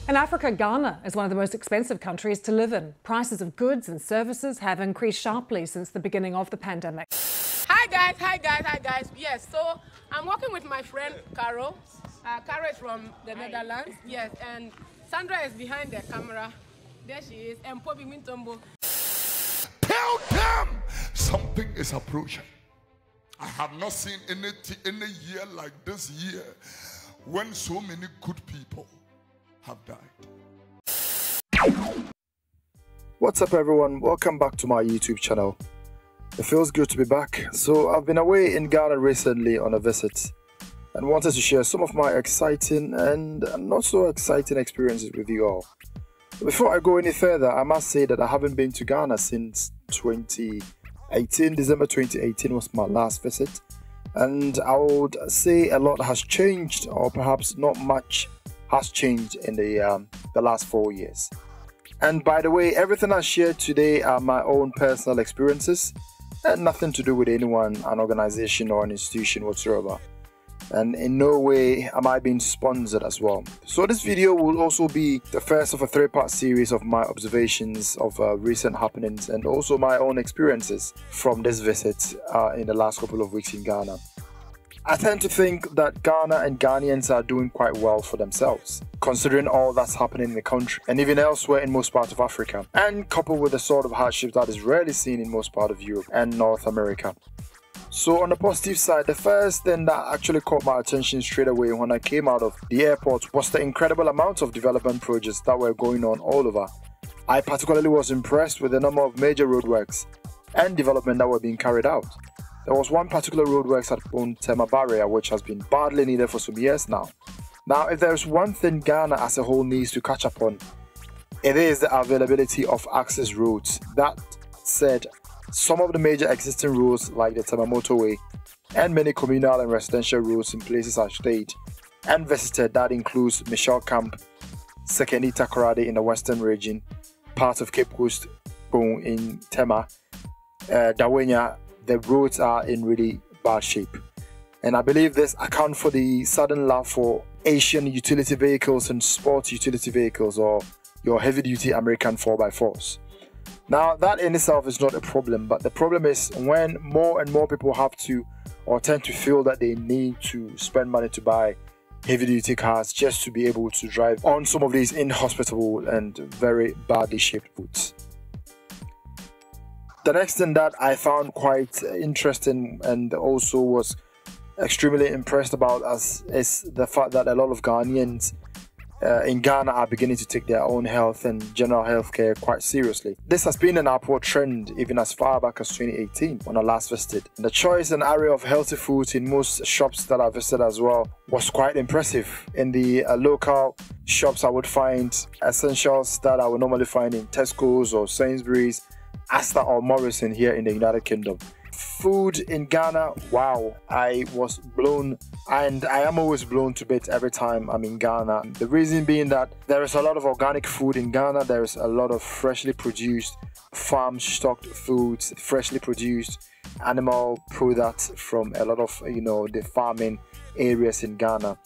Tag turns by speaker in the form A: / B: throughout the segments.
A: In Africa, Ghana is one of the most expensive countries to live in. Prices of goods and services have increased sharply since the beginning of the pandemic.
B: Hi guys. Yes, so I'm working with my friend Carol. Carol is from the Netherlands. Yes, and Sandra is behind the camera. There she is. And Pobi Mintombo.
C: Tell them something is approaching. I have not seen any year like this year when so many good people have died.
D: What's up everyone, welcome back to my YouTube channel. It feels good to be back. So I've been away in Ghana recently on a visit and wanted to share some of my exciting and not so exciting experiences with you all. Before I go any further, I must say that I haven't been to Ghana since 2018. December 2018 was my last visit, and I would say a lot has changed, or perhaps not much has changed in the last 4 years. And by the way, everything I shared today are my own personal experiences and nothing to do with anyone, an organization or an institution whatsoever. And in no way am I being sponsored as well. So this video will also be the first of a 3-part series of my observations of recent happenings and also my own experiences from this visit in the last couple of weeks in Ghana. I tend to think that Ghana and Ghanaians are doing quite well for themselves, considering all that's happening in the country and even elsewhere in most parts of Africa, and coupled with the sort of hardship that is rarely seen in most parts of Europe and North America. So on the positive side, the first thing that actually caught my attention straight away when I came out of the airport was the incredible amount of development projects that were going on all over. I particularly was impressed with the number of major roadworks and development that were being carried out. There was one particular roadworks at Tema barrier which has been badly needed for some years now. Now, if there is one thing Ghana as a whole needs to catch up on, it is the availability of access roads. That said, some of the major existing roads like the Tema motorway and many communal and residential roads in places I stayed and visited, that includes Michel Camp, Sekendi Takoradi in the western region, part of Cape Coast in Tema, Dawenya, the roads are in really bad shape. And I believe this accounts for the sudden love for Asian utility vehicles and sports utility vehicles, or your heavy-duty American 4x4s. Now, that in itself is not a problem, but the problem is when more and more people have to or tend to feel that they need to spend money to buy heavy-duty cars just to be able to drive on some of these inhospitable and very badly shaped roads. The next thing that I found quite interesting and also was extremely impressed about is the fact that a lot of Ghanaians in Ghana are beginning to take their own health and general health care quite seriously. This has been an upward trend even as far back as 2018 when I last visited. The choice and array of healthy foods in most shops that I visited as well was quite impressive. In the local shops, I would find essentials that I would normally find in Tesco's or Sainsbury's, Asda or Morrison here in the United Kingdom. Food in Ghana, wow, I was blown, and I am always blown to bits every time I'm in Ghana. The reason being that there is a lot of organic food in Ghana, there is a lot of freshly produced farm stocked foods, freshly produced animal products from a lot of the farming areas in Ghana.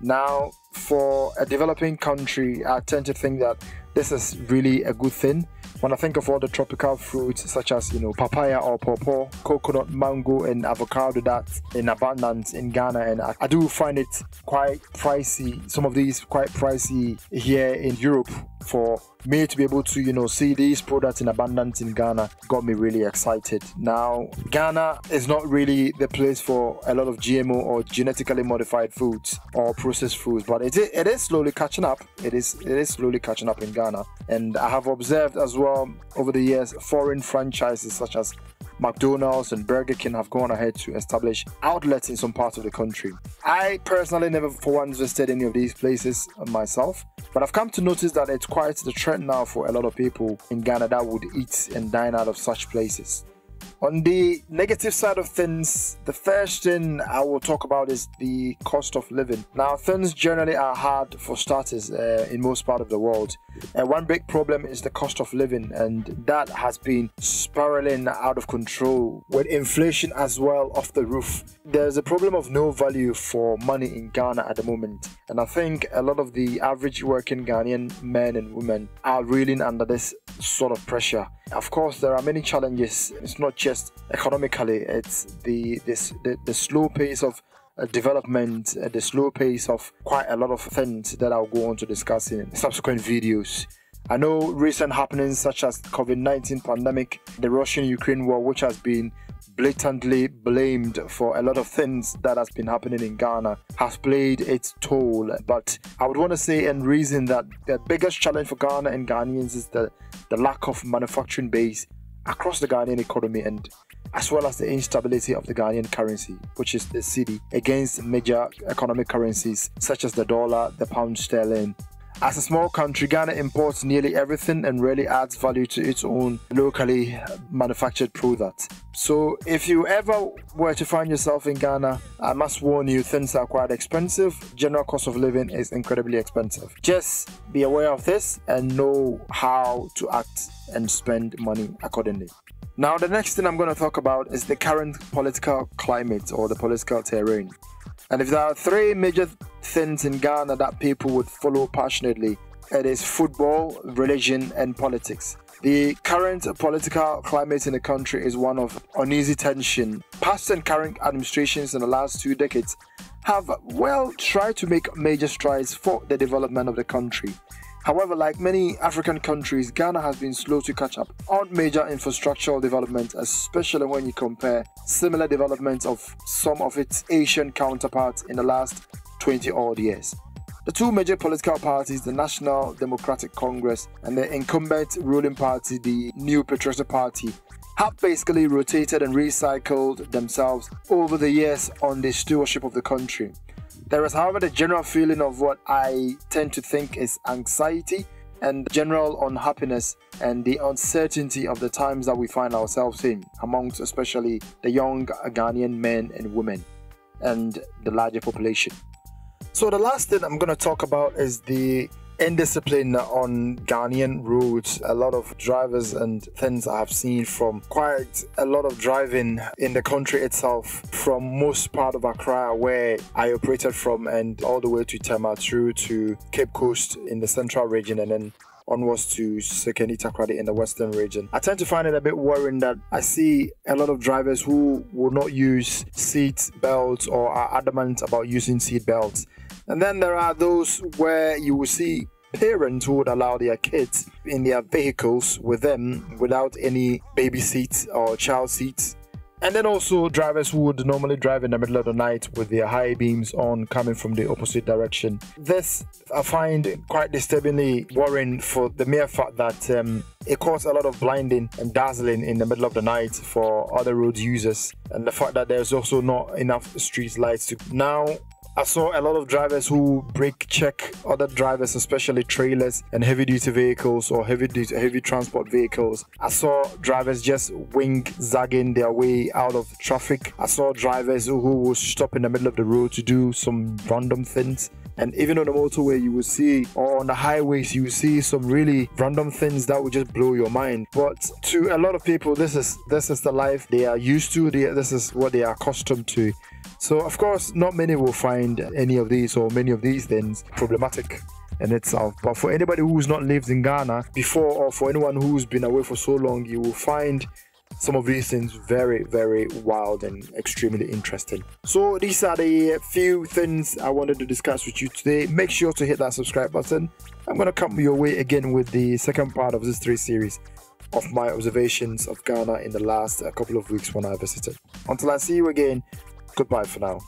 D: Now, for a developing country, I tend to think that this is really a good thing. When I think of all the tropical fruits such as papaya or pawpaw, coconut, mango and avocado that's in abundance in Ghana, and I do find it quite pricey, some of these quite pricey here in Europe. For me to be able to see these products in abundance in Ghana got me really excited. Now, Ghana is not really the place for a lot of GMO or genetically modified foods or processed foods, but it is slowly catching up. It is slowly catching up in Ghana, and I have observed as well over the years foreign franchises such as McDonald's and Burger King have gone ahead to establish outlets in some parts of the country. I personally never for once visited any of these places myself, but I've come to notice that it's quite the trend now for a lot of people in Ghana that would eat and dine out of such places. On the negative side of things, the first thing I will talk about is the cost of living. Now, things generally are hard for starters in most part of the world. And one big problem is the cost of living, and that has been spiraling out of control with inflation as well off the roof. There's a problem of no value for money in Ghana at the moment, and I think a lot of the average working Ghanaian men and women are reeling under this sort of pressure. Of course, there are many challenges. It's not just economically, it's the slow pace of development, the slow pace of quite a lot of things that I'll go on to discuss in subsequent videos. I know recent happenings such as COVID-19 pandemic, the Russian-Ukraine war, which has been blatantly blamed for a lot of things that has been happening in Ghana, has played its toll. But I would want to say and reason that the biggest challenge for Ghana and Ghanaians is the lack of manufacturing base across the Ghanaian economy, and as well as the instability of the Ghanaian currency, which is the cedi, against major economic currencies such as the dollar, the pound sterling. As a small country, Ghana imports nearly everything and rarely adds value to its own locally manufactured products. So if you ever were to find yourself in Ghana, I must warn you, things are quite expensive. General cost of living is incredibly expensive. Just be aware of this and know how to act and spend money accordingly. Now, the next thing I'm going to talk about is the current political climate or the political terrain. And if there are three major things in Ghana that people would follow passionately, it is football, religion, and politics. The current political climate in the country is one of uneasy tension. Past and current administrations in the last 2 decades have, well, tried to make major strides for the development of the country. However, like many African countries, Ghana has been slow to catch up on major infrastructural development, especially when you compare similar developments of some of its Asian counterparts in the last 20-odd years. The two major political parties, the National Democratic Congress and the incumbent ruling party, the New Patriotic Party, have basically rotated and recycled themselves over the years on the stewardship of the country. There is, however, the general feeling of what I tend to think is anxiety and general unhappiness and the uncertainty of the times that we find ourselves in, amongst especially the young Ghanaian men and women and the larger population. So the last thing I'm going to talk about is the indiscipline on Ghanaian roads. A lot of drivers and things I have seen from quite a lot of driving in the country itself, from most part of Accra where I operated from and all the way to Tema through to Cape Coast in the central region and then onwards to Sekeni Takrady in the western region. I tend to find it a bit worrying that I see a lot of drivers who will not use seat belts or are adamant about using seat belts. And then there are those where you will see parents who would allow their kids in their vehicles with them without any baby seats or child seats. And then also drivers who would normally drive in the middle of the night with their high beams on coming from the opposite direction. This I find quite disturbingly worrying for the mere fact that it causes a lot of blinding and dazzling in the middle of the night for other road users, and the fact that there's also not enough street lights to now. I saw a lot of drivers who brake check other drivers, especially trailers and heavy-duty vehicles or heavy transport vehicles. I saw drivers just zagging their way out of traffic. I saw drivers who would stop in the middle of the road to do some random things. And even on the motorway, you will see, or on the highways, you will see some really random things that will just blow your mind. But to a lot of people, this is the life they are used to. This is what they are accustomed to. So, of course, not many will find any of these or many of these things problematic in itself. But for anybody who's not lived in Ghana before, or for anyone who's been away for so long, you will find some of these things very, very wild and extremely interesting. So these are the few things I wanted to discuss with you today. Make sure to hit that subscribe button. I'm going to come your way again with the second part of this 3 series of my observations of Ghana in the last couple of weeks when I visited. Until I see you again, goodbye for now.